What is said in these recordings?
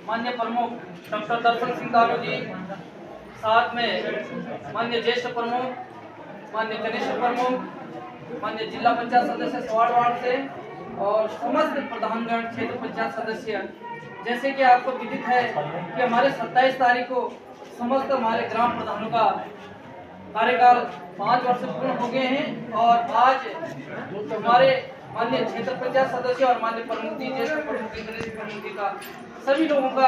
माननीय प्रमुख डॉक्टर दर्शन सिंह दानू जी, साथ में माननीय ज्येष्ठ प्रमुख, माननीय कनिष्ठ प्रमुख, माननीय जिला पंचायत सदस्य सवाड़ वार्ड से और समस्त प्रधानगण, क्षेत्र पंचायत सदस्य। जैसे कि आपको विदित है कि हमारे 27 तारीख को समस्त हमारे ग्राम प्रधानों का कार्यकाल 5 वर्ष पूर्ण हो गए हैं और आज हमारे माननीय क्षेत्र पंचायत सदस्य और माननीय प्रमुख जी, ज्येष्ठ प्रमुख जी, कनिष्ठ प्रमुख जी का सभी लोगों का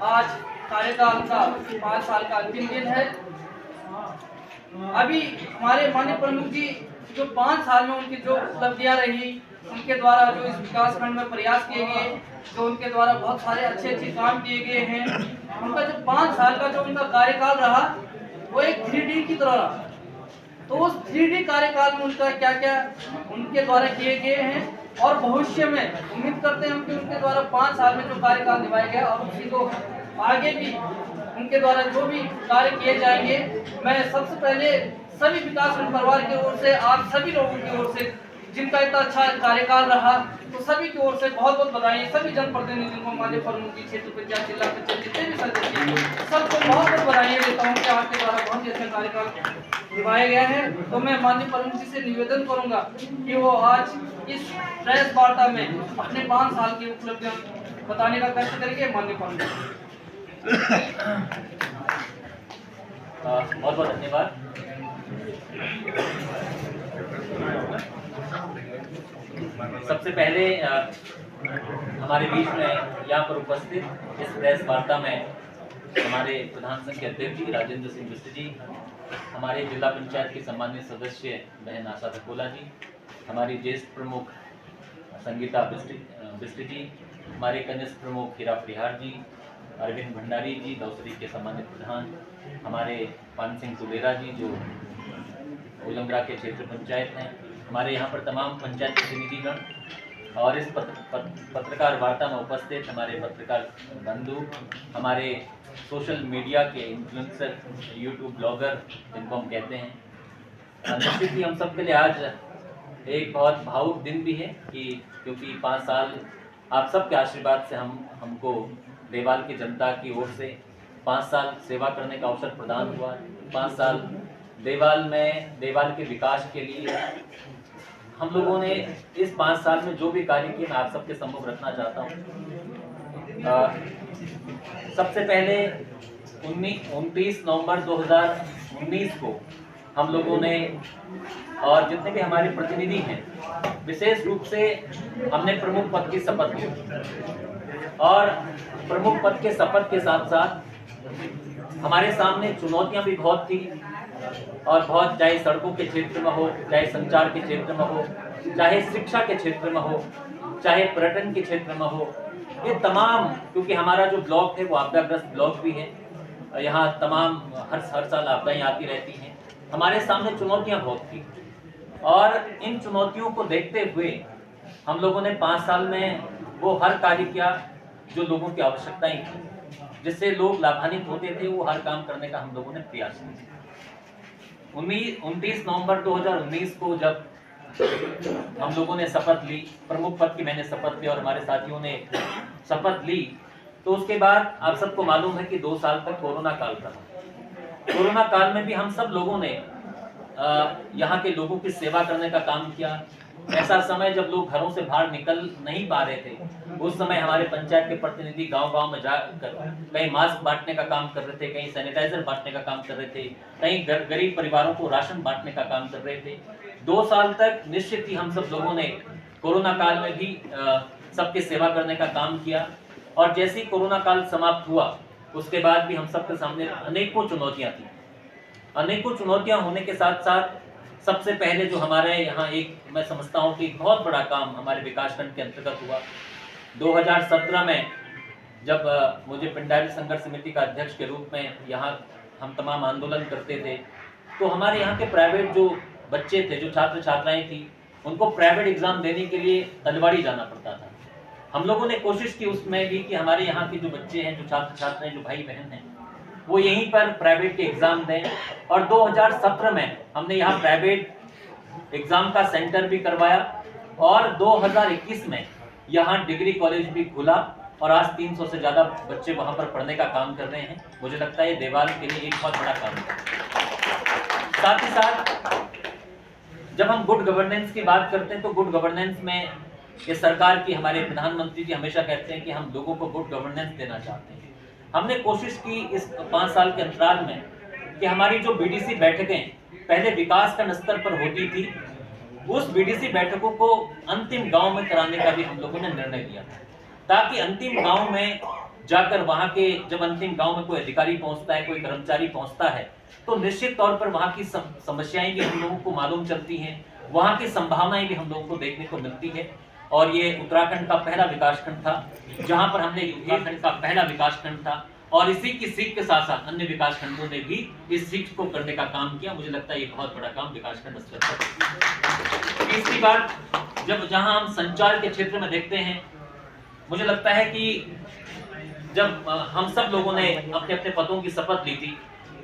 आज कार्यकाल का 5 साल का अंतिम दिन है। अभी हमारे माननीय प्रमुख जी जो 5 साल में उनकी जो उपलब्धियां रही, उनके द्वारा जो इस विकास खंड में प्रयास किए गए, जो उनके द्वारा बहुत सारे अच्छे काम किए गए हैं, उनका जो 5 साल का जो उनका कार्यकाल रहा वो एक 3D की तरह रहा। तो उस 3D कार्यकाल में उनका क्या क्या उनके द्वारा किए गए हैं और भविष्य में उम्मीद करते हैं कि उनके द्वारा 5 साल में जो कार्यकाल निभाया गया और उसी को आगे भी उनके द्वारा जो भी कार्य किए जाएंगे। मैं सबसे पहले सभी विकास परिवार की ओर से, आप सभी लोगों की ओर से जिनका इतना अच्छा कार्यकाल रहा, तो सभी की ओर से बहुत बहुत बधाई। सभी जनप्रतिनिधियों को, माननीय प्रमुख जी, क्षेत्र पंचायत, जिला पंचायत, जितने भी सदस्य हैं, सबको बहुत बहुत बधाई देता हूँ कि आपके द्वारा बहुत ही अच्छा कार्यकाल निभाया गया है। तो मैं माननीय प्रमुख जी से निवेदन करूंगा कि वो आज इस प्रेस वार्ता में अपने 5 साल की उपलब्धियां बताने का कष्ट करेंगे। माननीय प्रमुख बहुत बहुत धन्यवाद। सबसे पहले हमारे बीच में यहाँ पर उपस्थित इस प्रेस वार्ता में हमारे प्रधान संघ के अध्यक्ष जी राजेंद्र सिंह बिष्ट जी, हमारे जिला पंचायत के सम्मानित सदस्य बहन आशा धकोला जी, हमारी ज्येष्ठ प्रमुख संगीता बिष्ट जी, हमारे कनिष्ठ प्रमुख हीरा परिहार जी, अरविंद भंडारी जी, दौसरी के सम्मानित प्रधान, हमारे पान सिंह सुलेरा जी जो उलंगरा के क्षेत्र पंचायत हैं, हमारे यहाँ पर तमाम पंचायत प्रतिनिधिगण और इस पत्रकार वार्ता में उपस्थित हमारे पत्रकार बंधु, हमारे सोशल मीडिया के इन्फ्लुएंसर, यूट्यूब ब्लॉगर जिनको हम कहते हैं। निश्चित ही हम सब के लिए आज एक बहुत भावुक दिन भी है कि क्योंकि 5 साल आप सबके आशीर्वाद से हमको देवाल की जनता की ओर से 5 साल सेवा करने का अवसर प्रदान हुआ। 5 साल देवाल के विकास के लिए हम लोगों ने इस 5 साल में जो भी कार्य किए मैं आप सबके सम्मुख रखना चाहता हूँ। सबसे पहले 29 नवंबर 2019 को हम लोगों ने और जितने भी हमारे प्रतिनिधि हैं विशेष रूप से हमने प्रमुख पद की शपथ ली और प्रमुख पद के शपथ के साथ साथ हमारे सामने चुनौतियां भी बहुत थी और बहुत, चाहे सड़कों के क्षेत्र में हो, चाहे संचार के क्षेत्र में हो, चाहे शिक्षा के क्षेत्र में हो, चाहे पर्यटन के क्षेत्र में हो, ये तमाम, क्योंकि हमारा जो ब्लॉक है वो आपदाग्रस्त ब्लॉक भी है, यहाँ तमाम हर साल आपदाएं आती रहती हैं। हमारे सामने चुनौतियां बहुत थी और इन चुनौतियों को देखते हुए हम लोगों ने 5 साल में वो हर कार्य किया जो लोगों की आवश्यकताएं थी, जिससे लोग लाभान्वित होते थे, वो हर काम करने का हम लोगों ने प्रयास किया। 29 नवंबर 2019 को जब हम लोगों ने शपथ ली, प्रमुख पद की मैंने शपथ ली और हमारे साथियों ने शपथ ली, तो उसके बाद आप सबको मालूम है कि 2 साल तक कोरोना काल रहा। कोरोना काल में भी हम सब लोगों ने यहाँ के लोगों की सेवा करने का काम किया। ऐसा समय जब लोग घरों से बाहर निकल नहीं पा रहे थे, उस समय हमारे पंचायत के प्रतिनिधि गांव-गांव में जाकर कहीं मास्क बांटने का काम कर रहे थे, कहीं सैनिटाइजर बांटने का काम कर रहे थे, कहीं गरीब परिवारों को राशन बांटने का काम कर रहे थे। 2 साल तक निश्चित ही हम सब लोगों ने कोरोना काल में भी सबकी सेवा करने का काम किया और जैसे ही कोरोना काल समाप्त हुआ उसके बाद भी हम सबके सामने अनेकों चुनौतियां थी। अनेकों चुनौतियां होने के साथ साथ सबसे पहले जो हमारे यहाँ एक, मैं समझता हूँ कि बहुत बड़ा काम हमारे विकासखंड के अंतर्गत हुआ। 2017 में जब मुझे पिंडारी संघर्ष समिति का अध्यक्ष के रूप में यहाँ हम तमाम आंदोलन करते थे, तो हमारे यहाँ के प्राइवेट जो बच्चे थे, जो छात्र छात्राएं थी, उनको प्राइवेट एग्जाम देने के लिए तलवाड़ी जाना पड़ता था। हम लोगों ने कोशिश की उसमें भी कि हमारे यहाँ के जो बच्चे हैं, जो छात्र छात्राएं, जो भाई बहन हैं, वो यहीं पर प्राइवेट के एग्जाम दें और 2017 में हमने यहाँ प्राइवेट एग्जाम का सेंटर भी करवाया और 2021 में यहाँ डिग्री कॉलेज भी खुला और आज 300 से ज़्यादा बच्चे वहाँ पर पढ़ने का काम कर रहे हैं। मुझे लगता है ये देवाल के लिए एक बहुत बड़ा काम है। साथ ही साथ जब हम गुड गवर्नेंस की बात करते हैं तो गुड गवर्नेंस में ये सरकार की, हमारे प्रधानमंत्री जी हमेशा कहते हैं कि हम लोगों को गुड गवर्नेंस देना चाहते हैं। हमने कोशिश की इस 5 साल के अंतराल में कि हमारी जो बीडीसी बैठकें पहले विकास खंड स्तर पर होती थी, उस बीडीसी बैठकों को अंतिम गांव में कराने का भी हम लोगों ने निर्णय लिया था, ताकि अंतिम गांव में जाकर वहां के, जब अंतिम गांव में कोई अधिकारी पहुंचता है, कोई कर्मचारी पहुंचता है, तो निश्चित तौर पर वहां की समस्याएं भी हम लोगों को मालूम चलती हैं, वहां की संभावनाएं भी हम लोगों को देखने को मिलती है। और ये उत्तराखंड का पहला विकासखंड था जहां पर हमने, उत्तराखंड का पहला विकासखंड था और इसी की सीख के साथ साथ अन्य विकास खंडों ने भी इस सीख को करने का काम किया। मुझे लगता है ये बहुत बड़ा काम विकास खंड स्तर पर। तीसरी बात, जहां हम संचार के क्षेत्र में देखते हैं, मुझे लगता है कि जब हम सब लोगों ने अपने अपने पदों की शपथ ली थी,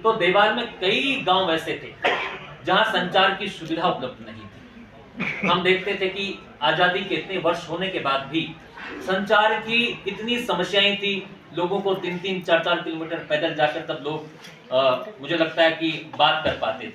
तो देवाल में कई गांव ऐसे थे जहां संचार की सुविधा उपलब्ध नहीं थी। हम देखते थे कि आजादी के इतने वर्ष होने के बाद भी संचार की इतनी समस्याएं थी, लोगों को 3-3, 4-4 किलोमीटर पैदल जाकर तब लोग मुझे लगता है कि बात कर पाते थे।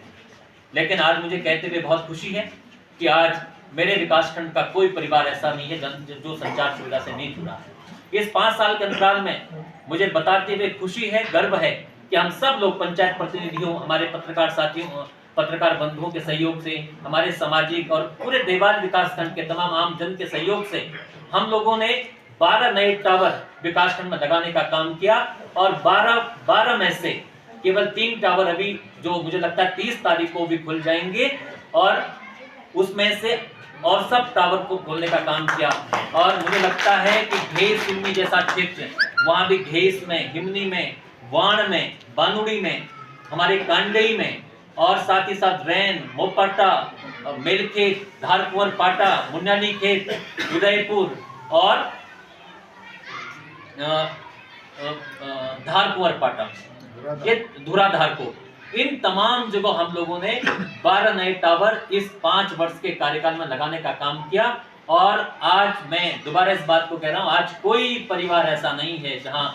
लेकिन आज मुझे कहते हुए बहुत खुशी है कि आज मेरे विकासखंड का कोई परिवार ऐसा नहीं है जो संचार सुविधा से नहीं जुड़ा है। इस 5 साल के अंतराल में मुझे बताते हुए खुशी है, गर्व है कि हम सब लोग पंचायत प्रतिनिधियों, हमारे पत्रकार साथियों, पत्रकार बंधुओं के सहयोग से, हमारे सामाजिक और पूरे देवाल विकासखंड के तमाम आम जन के सहयोग से हम लोगों ने 12 नए टावर विकासखंड में लगाने का काम किया और 12 में से केवल 3 टावर अभी, जो मुझे लगता है 30 तारीख को भी खुल जाएंगे, और उसमें से और सब टावर को खोलने का काम किया। और मुझे लगता है कि घेस हिमनी जैसा क्षेत्र, वहां भी घेस में, हिमनी में, वाण में, बानुड़ी में, हमारे कांडई में, और साथ ही साथ रैन, मोपाटा, मेलखेत, धारकुंवर पाटा, मुन्याली खेत, उदयपुर और धारकुंवर पाटा, ये धुराधार को, इन तमाम जगह हम लोगों ने 12 नए टावर इस 5 वर्ष के कार्यकाल में लगाने का काम किया। और आज मैं दोबारा इस बात को कह रहा हूं, आज कोई परिवार ऐसा नहीं है जहां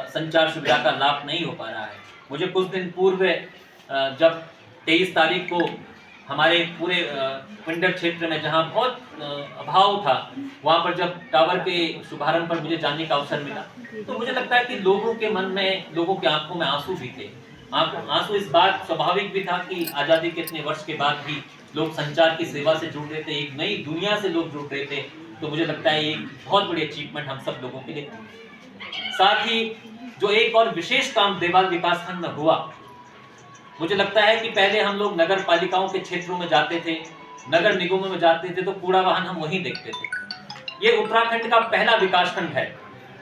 संचार सुविधा का लाभ नहीं हो पा रहा है। मुझे कुछ दिन पूर्व जब 23 तारीख को हमारे पूरे पिंडर क्षेत्र में जहां बहुत अभाव था, वहां पर जब टावर के शुभारंभ पर मुझे जाने का अवसर मिला, तो मुझे लगता है कि लोगों के मन में, लोगों की आंखों में आंसू भी थे। आंसू इस बात स्वाभाविक भी था कि आजादी के इतने वर्ष के बाद भी लोग संचार की सेवा से जुड़ रहे थे, एक नई दुनिया से लोग जुड़ रहे थे। तो मुझे लगता है ये बहुत बड़ी अचीवमेंट हम सब लोगों के लिए। साथ ही जो एक और विशेष काम देवाल विकासखंड में हुआ, मुझे लगता है कि पहले हम लोग नगर पालिकाओं के क्षेत्रों में जाते थे, नगर निगमों में जाते थे, तो कूड़ा वाहन हम वहीं देखते थे। ये उत्तराखंड का पहला विकासखंड है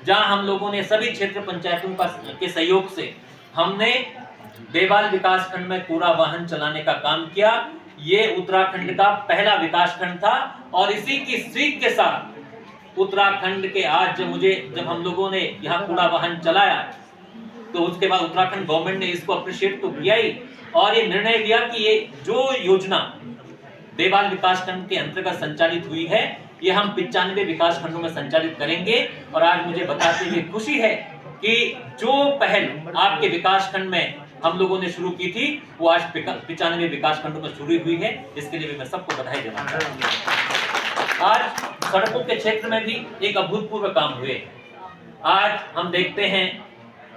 जहां हम लोगों ने सभी क्षेत्र पंचायतों के सहयोग से हमने देवाल विकासखंड में कूड़ा वाहन चलाने का काम किया। ये उत्तराखंड का पहला विकासखंड था और इसी की सीख के साथ उत्तराखंड के आज जब हम लोगों ने यहाँ कूड़ा वाहन चलाया, तो उसके बाद उत्तराखंड गवर्नमेंट ने इसको अप्रिशिएट तो किया ही, और ये निर्णय लिया कि ये जो योजना देवाल विकासखंड के अंतर्गत संचालित हुई है, ये हम 95 विकासखंडों में संचालित करेंगे। और आज मुझे बताते हुए खुशी है कि जो पहल आपके विकासखंड में हम लोगों ने शुरू की थी, वो आज 95 विकासखंडों में शुरू हुई है। इसके लिए भी मैं सबको बधाई देना चाहता हूं। आज सड़कों के क्षेत्र में भी एक अभूतपूर्व काम हुए। आज हम देखते हैं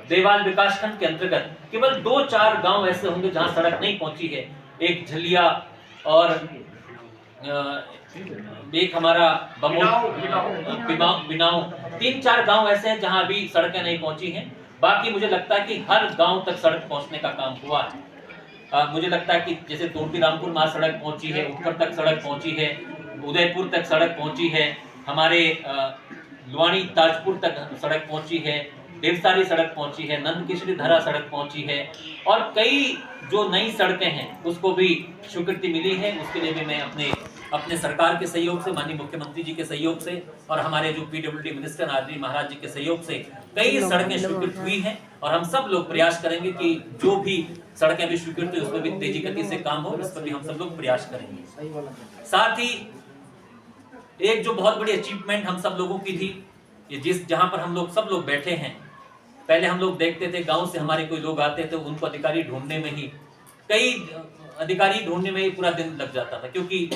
देवाल विकासखंड के अंतर्गत केवल 2-4 गांव ऐसे होंगे जहां सड़क नहीं पहुंची है। एक झलिया और एक हमारा बिनाव, 3-4 गांव ऐसे हैं जहां अभी सड़कें नहीं पहुंची हैं। बाकी मुझे लगता है कि हर गांव तक सड़क पहुंचने का काम हुआ है। मुझे लगता है कि जैसे तोटी रामपुर में सड़क पहुंची है, उत्तर तक सड़क पहुंची है, उदयपुर तक सड़क पहुंची है, हमारे लुवानी ताजपुर तक सड़क पहुंची है, देवसारी सड़क पहुंची है, नंदकिशोरी धरा सड़क पहुंची है, और कई जो नई सड़कें हैं उसको भी स्वीकृति मिली है। उसके लिए भी मैं अपने सरकार के सहयोग से, माननीय मुख्यमंत्री जी के सहयोग से और हमारे जो पीडब्ल्यूडी मिनिस्टर आदरणीय महाराज जी के सहयोग से कई सड़कें स्वीकृत हुई हैं, और हम सब लोग प्रयास करेंगे कि जो भी सड़कें भी स्वीकृत हुई उसमें भी तेजी गति से काम हो, इस पर भी हम सब लोग प्रयास करेंगे। साथ ही एक जो बहुत बड़ी अचीवमेंट हम सब लोगों की थी ये जहाँ पर हम लोग सब लोग बैठे हैं, पहले हम लोग देखते थे गांव से हमारे कोई लोग आते थे, उनको अधिकारी ढूंढने में ही पूरा दिन लग जाता था, क्योंकि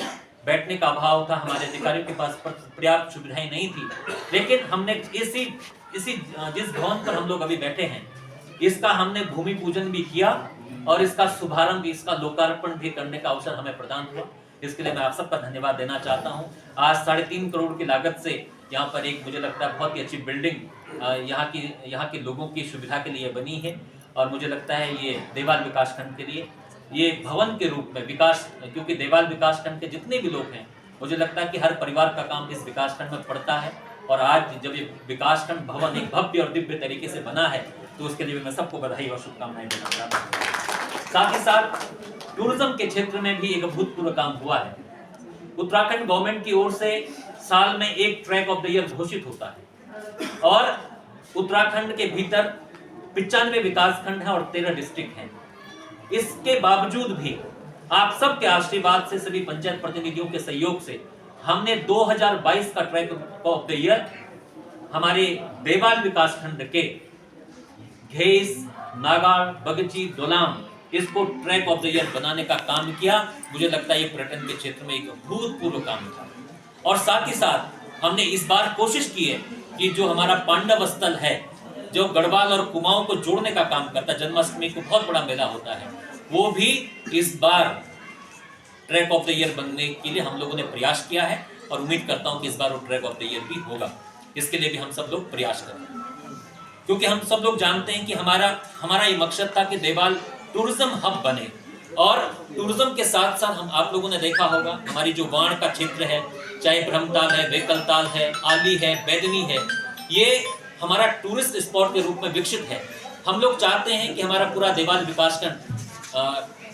बैठने का अभाव था, हमारे अधिकारियों के पास पर्याप्त सुविधाएं नहीं थी। लेकिन हमने इसी जिस भवन पर हम लोग अभी बैठे हैं, इसका हमने भूमि पूजन भी किया और इसका शुभारंभ, इसका लोकार्पण भी करने का अवसर हमें प्रदान हुआ। इसके लिए मैं आप सबका धन्यवाद देना चाहता हूँ। आज 3.5 करोड़ की लागत से यहाँ पर एक, मुझे लगता है, बहुत ही अच्छी बिल्डिंग यहाँ के लोगों की सुविधा के लिए बनी है और मुझे लगता है ये देवाल विकासखंड के लिए ये भवन के रूप में विकास, क्योंकि देवाल विकासखंड के जितने भी लोग हैं, मुझे लगता है कि हर परिवार का काम इस विकासखंड में पड़ता है। और आज जब ये विकासखंड भवन एक भव्य और दिव्य तरीके से बना है, तो उसके लिए मैं सबको बधाई और शुभकामनाएं देना चाहता हूँ। साथ ही साथ टूरिज्म के क्षेत्र में भी एक अभूतपूर्व काम हुआ है। उत्तराखंड गवर्नमेंट की ओर से साल में एक ट्रैक ऑफ द ईयर घोषित होता है और उत्तराखंड के भीतर 95 विकासखंड है और 13 डिस्ट्रिक्ट हैं। इसके बावजूद भी आप सबके आशीर्वाद से, सभी पंचायत प्रतिनिधियों के सहयोग से, हमने 2022 का ट्रैक ऑफ द ईयर हमारे देवाल विकासखंड के घेस, नागाड़, बगची, दोलाम, इसको ट्रैक ऑफ द ईयर बनाने का काम किया। मुझे लगता है ये पर्यटन के क्षेत्र में एक अभूतपूर्व काम था। और साथ ही साथ हमने इस बार कोशिश की है कि जो हमारा पांडव स्थल है, जो गढ़वाल और कुमाऊं को जोड़ने का काम करता है, जन्माष्टमी को बहुत बड़ा मेला होता है, वो भी इस बार ट्रैक ऑफ द ईयर बनने के लिए हम लोगों ने प्रयास किया है और उम्मीद करता हूं कि इस बार वो ट्रैक ऑफ द ईयर भी होगा। इसके लिए भी हम सब लोग प्रयास करें, क्योंकि हम सब लोग जानते हैं कि हमारा ये मकसद था कि देवाल टूरिज्म हब बने। और टूरिज्म के साथ साथ हम आप लोगों ने देखा होगा, हमारी जो वाण का क्षेत्र है, चाहे ब्रह्मताल है, वेकलताल है, आली है, बैदनी है, ये हमारा टूरिस्ट स्पॉट के रूप में विकसित है। हम लोग चाहते हैं कि हमारा पूरा देवाल विकासखंड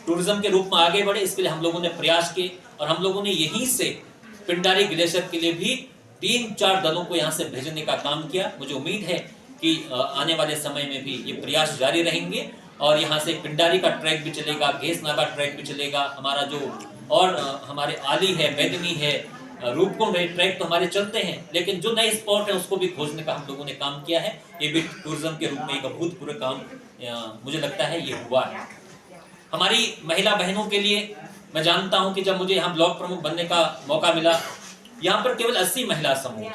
टूरिज्म के रूप में आगे बढ़े। इसके लिए हम लोगों ने प्रयास किए और हम लोगों ने यहीं से पिंडारी ग्लेशियर के लिए भी 3-4 दलों को यहाँ से भेजने का काम किया। मुझे उम्मीद है कि आने वाले समय में भी ये प्रयास जारी रहेंगे और यहाँ से पिंडारी का ट्रैक भी चलेगा, घेस नागा ट्रैक भी चलेगा, हमारा जो और हमारे आली है, बैदनी है, रूपकुंड है, ट्रैक तो हमारे चलते हैं, लेकिन जो नए स्पॉट है उसको भी खोजने का हम लोगों ने काम किया है। ये भी टूरिज्म के रूप में एक अभूतपूर्व काम मुझे लगता है ये हुआ है। हमारी महिला बहनों के लिए मैं जानता हूं कि जब मुझे यहाँ ब्लॉक प्रमुख बनने का मौका मिला, यहाँ पर केवल 80 महिला समूह,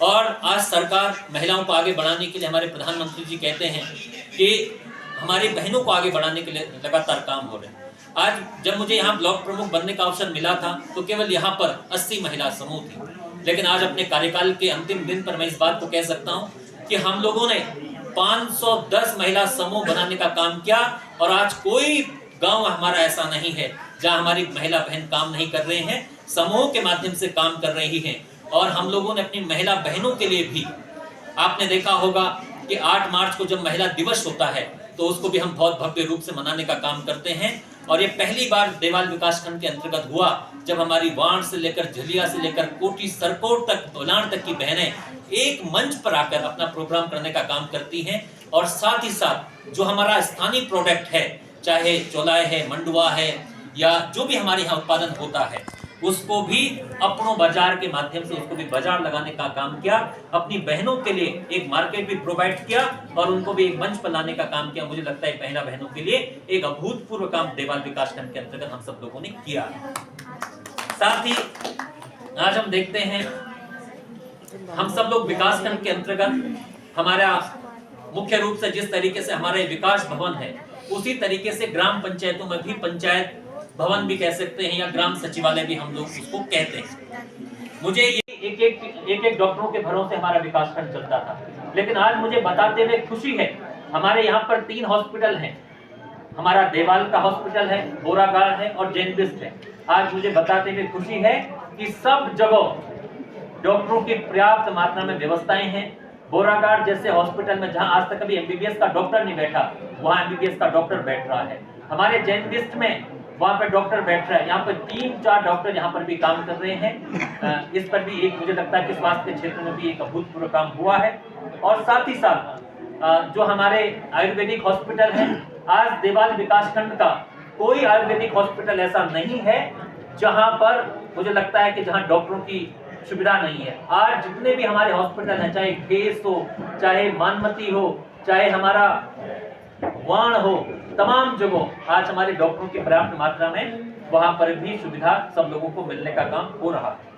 और आज सरकार महिलाओं को आगे बढ़ाने के लिए, हमारे प्रधानमंत्री जी कहते हैं कि हमारी बहनों को आगे बढ़ाने के लिए लगातार काम हो रहे हैं। आज जब मुझे यहाँ ब्लॉक प्रमुख बनने का अवसर मिला था तो केवल यहाँ पर 80 महिला समूह थी, लेकिन आज अपने कार्यकाल के अंतिम दिन पर मैं इस बात को कह सकता हूँ कि हम लोगों ने 510 महिला समूह बनाने का काम किया और आज कोई गांव हमारा ऐसा नहीं है जहां हमारी महिला बहन काम नहीं कर रहे हैं, समूह के माध्यम से काम कर रही हैं। और हम लोगों ने अपनी महिला बहनों के लिए भी, आपने देखा होगा कि 8 मार्च को जब महिला दिवस होता है तो उसको भी हम बहुत भव्य रूप से मनाने का काम करते हैं। और ये पहली बार देवाल विकासखंड के अंतर्गत हुआ जब हमारी वाण से लेकर झलिया से लेकर कोटी सरकोट तक, दोलान तक की बहनें एक मंच पर आकर अपना प्रोग्राम करने का काम करती हैं। और साथ ही साथ जो हमारा स्थानीय प्रोडक्ट है, चाहे चौलाए है, मंडुआ है, या जो भी हमारे यहाँ उत्पादन होता है, उसको भी अपनों बाजार के माध्यम से उसको भी बाजार लगाने का काम किया। अपनी बहनों के लिए एक मार्केट भी प्रोवाइड किया और उनको भी एक मंच पर लाने का काम किया। मुझे लगता है महिला बहनों के लिए एक अभूतपूर्व काम देवाल विकासखंड के अंतर्गत हम सब लोगों ने किया। साथ ही आज हम देखते हैं, हम सब लोग विकासखंड के अंतर्गत हमारा मुख्य रूप से जिस तरीके से हमारे विकास भवन है, उसी तरीके से ग्राम पंचायतों में भी पंचायत भवन भी कह सकते हैं या ग्राम सचिवालय भी हम लोग उसको कहते हैं। मुझे ये एक डॉक्टरों के भरों से हमारा विकासखंड चलता था, लेकिन आज मुझे बताते हुए खुशी है, हमारे यहाँ पर 3 हॉस्पिटल हैं। हमारा देवाल का हॉस्पिटल है, बोरागाड़ है और जैनबिस्ट है। आज मुझे बताते हुए खुशी है कि सब जगह डॉक्टरों की पर्याप्त मात्रा में व्यवस्थाएं हैं। बोरागाड़ जैसे हॉस्पिटल में जहां आज तक कभी एमबीबीएस का डॉक्टर नहीं बैठा, वहां एमबीबीएस का डॉक्टर बैठ रहा है। हमारे जैनबिस्ट में वहां पर डॉक्टर बैठ रहा है। यहाँ पर 3-4 डॉक्टर यहाँ पर भी काम कर रहे हैं। इस पर भी एक मुझे लगता है कि स्वास्थ्य के क्षेत्र में भी एक अभूतपूर्व काम हुआ है। और साथ ही साथ जो हमारे आयुर्वेदिक हॉस्पिटल है, आज देवाल विकासखंड का कोई आयुर्वेदिक हॉस्पिटल ऐसा नहीं है जहां पर मुझे लगता है कि जहां डॉक्टरों की सुविधा नहीं है। आज जितने भी हमारे हॉस्पिटल हैं, चाहे खेस हो, चाहे मानमती हो, चाहे हमारा वाण हो, तमाम जगह आज हमारे डॉक्टरों की पर्याप्त मात्रा में वहां पर भी सुविधा सब लोगों को मिलने का काम हो रहा है।